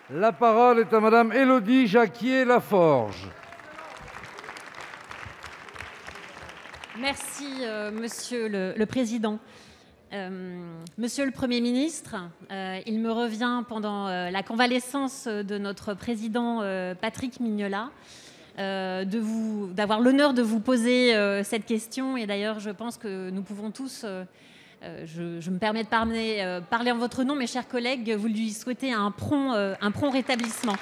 La parole est à Madame Élodie Jacquier-Laforge. Merci, Monsieur le Président. Monsieur le Premier ministre, il me revient pendant la convalescence de notre président Patrick Mignola d'avoir l'honneur de vous poser cette question. Et d'ailleurs, je pense que nous pouvons tous, je me permets de parler en votre nom, mes chers collègues, vous lui souhaiter un prompt rétablissement.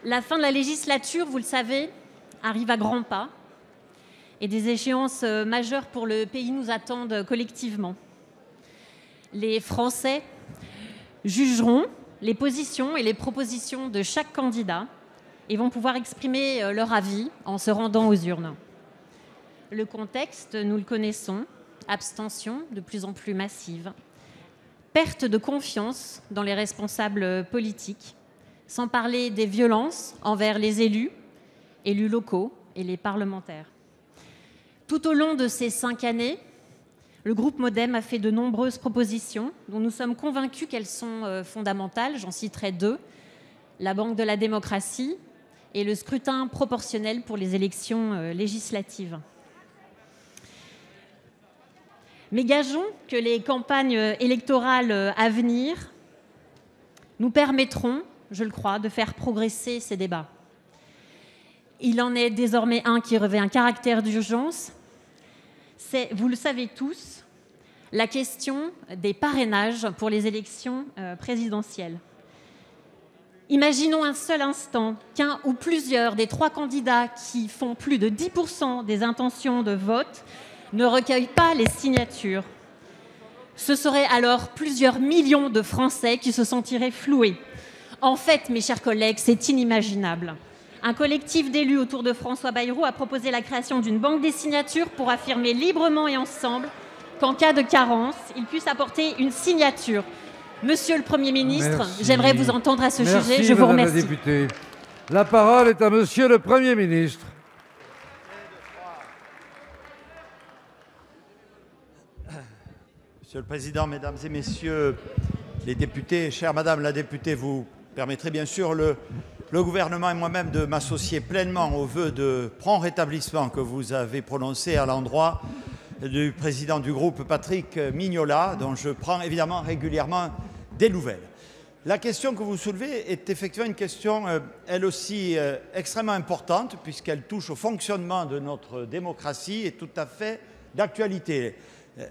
La fin de la législature, vous le savez, arrive à grands pas et des échéances majeures pour le pays nous attendent collectivement. Les Français jugeront les positions et les propositions de chaque candidat et vont pouvoir exprimer leur avis en se rendant aux urnes. Le contexte, nous le connaissons, abstention de plus en plus massive, perte de confiance dans les responsables politiques, sans parler des violences envers les élus locaux et les parlementaires. Tout au long de ces 5 années, le groupe MoDem a fait de nombreuses propositions dont nous sommes convaincus qu'elles sont fondamentales. J'en citerai 2, la Banque de la démocratie et le scrutin proportionnel pour les élections législatives. Mais gageons que les campagnes électorales à venir nous permettront, je le crois, de faire progresser ces débats. Il en est désormais un qui revêt un caractère d'urgence. C'est, vous le savez tous, la question des parrainages pour les élections présidentielles. Imaginons un seul instant qu'un ou plusieurs des 3 candidats qui font plus de 10% des intentions de vote ne recueillent pas les signatures. Ce seraient alors plusieurs millions de Français qui se sentiraient floués. En fait, mes chers collègues, c'est inimaginable. Un collectif d'élus autour de François Bayrou a proposé la création d'une banque des signatures pour affirmer librement et ensemble qu'en cas de carence, ils puissent apporter une signature. Monsieur le Premier ministre, j'aimerais vous entendre à ce sujet. Je vous remercie. La députée. La parole est à Monsieur le Premier ministre. Monsieur le Président, Mesdames et Messieurs les députés, chère Madame la députée, vous permettrez bien sûr le gouvernement et moi-même de m'associer pleinement aux vœux de prompt rétablissement que vous avez prononcés à l'endroit du président du groupe Patrick Mignola, dont je prends évidemment régulièrement des nouvelles. La question que vous soulevez est effectivement une question, elle aussi, extrêmement importante, puisqu'elle touche au fonctionnement de notre démocratie et tout à fait d'actualité.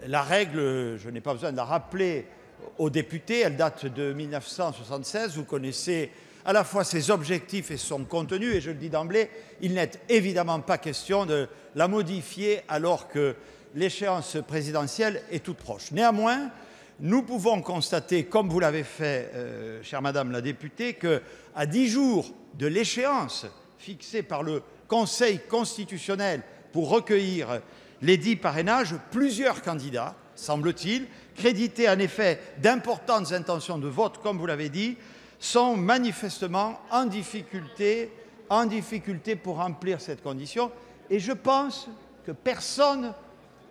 La règle, je n'ai pas besoin de la rappeler aux députés, elle date de 1976, vous connaissez à la fois ses objectifs et son contenu, et je le dis d'emblée, il n'est évidemment pas question de la modifier alors que l'échéance présidentielle est toute proche. Néanmoins, nous pouvons constater, comme vous l'avez fait, chère Madame la députée, qu'à 10 jours de l'échéance fixée par le Conseil constitutionnel pour recueillir les 10 parrainages, plusieurs candidats, semble-t-il, crédités en effet d'importantes intentions de vote, comme vous l'avez dit, sont manifestement en difficulté pour remplir cette condition. Et je pense que personne,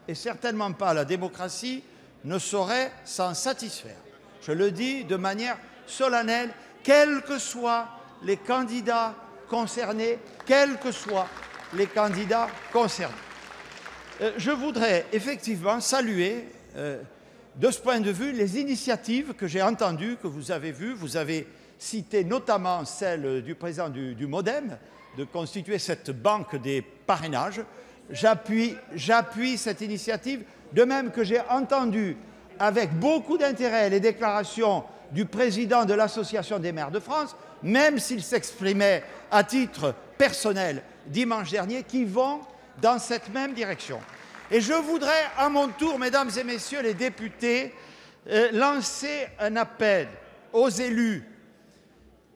et certainement pas la démocratie, ne saurait s'en satisfaire. Je le dis de manière solennelle, quels que soient les candidats concernés, Je voudrais effectivement saluer, de ce point de vue, les initiatives que j'ai entendues, que vous avez vues. Vous avez cité notamment celle du président du MoDem, de constituer cette banque des parrainages. J'appuie cette initiative, de même que j'ai entendu avec beaucoup d'intérêt les déclarations du président de l'Association des maires de France, même s'il s'exprimait à titre personnel dimanche dernier, qui vont dans cette même direction. Et je voudrais à mon tour, Mesdames et Messieurs les députés, lancer un appel aux élus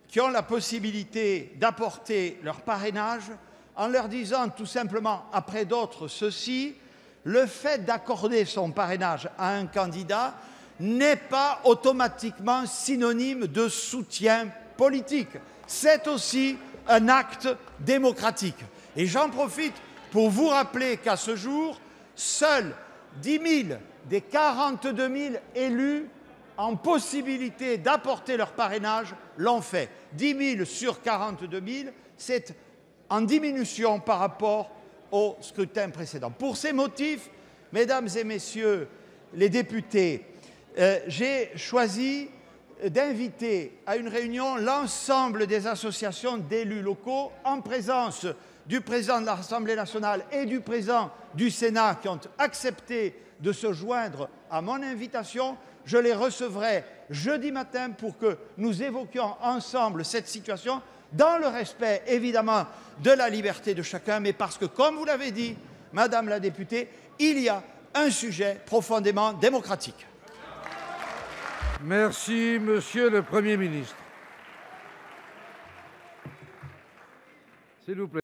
qui ont la possibilité d'apporter leur parrainage en leur disant tout simplement, après d'autres, ceci: le fait d'accorder son parrainage à un candidat n'est pas automatiquement synonyme de soutien politique. C'est aussi un acte démocratique. Et j'en profite pour vous rappeler qu'à ce jour, seul 10 000 des 42 000 élus en possibilité d'apporter leur parrainage l'ont fait. 10 000 sur 42 000, c'est en diminution par rapport au scrutin précédent. Pour ces motifs, mesdames et messieurs les députés, j'ai choisi d'inviter à une réunion l'ensemble des associations d'élus locaux en présence du président de l'Assemblée nationale et du président du Sénat qui ont accepté de se joindre à mon invitation. Je les recevrai jeudi matin pour que nous évoquions ensemble cette situation dans le respect, évidemment, de la liberté de chacun, mais parce que, comme vous l'avez dit, Madame la députée, il y a un sujet profondément démocratique. Merci, Monsieur le Premier ministre. S'il vous plaît.